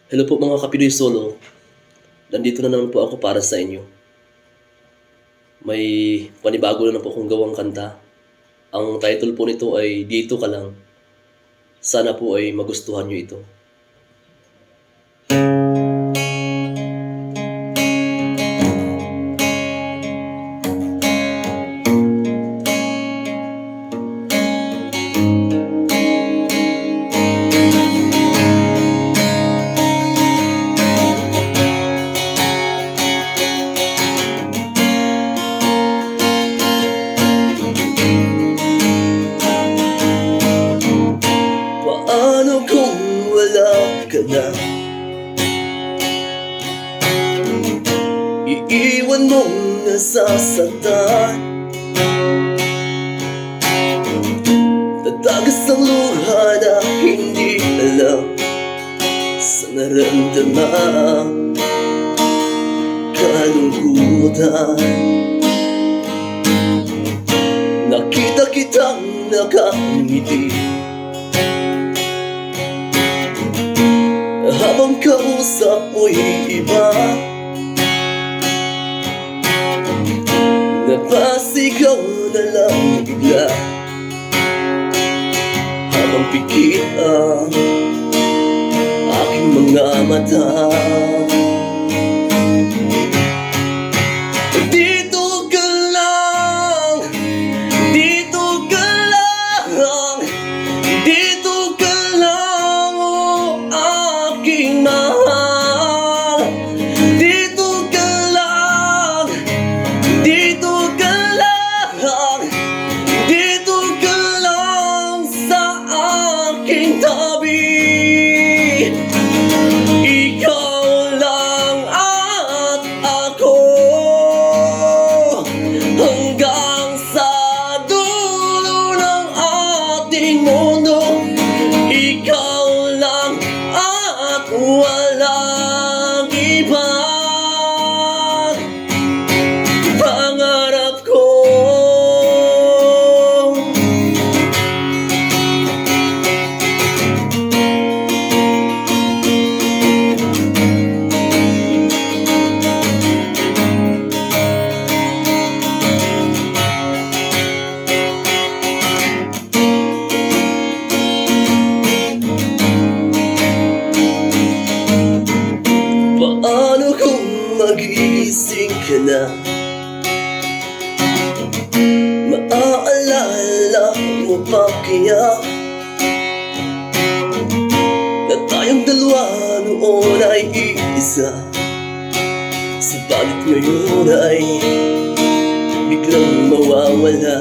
Hello po mga Kapidoy Solo. Nandito na naman po ako para sa inyo. May panibago na po akong gawang kanta. Ang title po nito ay Dito Ka Lang. Sana po ay magustuhan nyo ito. Paano kung wala ka na? Iiwan mong nasasaktan, tatagas ang luha na hindi alam sa naramdaman kalungkutan. Nakita kitang nakangiti habang kausap mo'y iba. Napasigaw na lang bigla habang pikit ang aking mga mata. Dito ka lang, dito ka lang, dito ka lang, oh aking mahal. Dito ka lang, dito ka lang, dito ka lang sa aking tabi. Ikaw lang at ako hanggang sa dulo ng ating mundo. Ikaw lang at walang iba. Pangarap ko paano kung magising ka na? Maaalala mo pa kaya na tayong dalawa noon ay iisa, subalit ngayon ay biglang mawawala.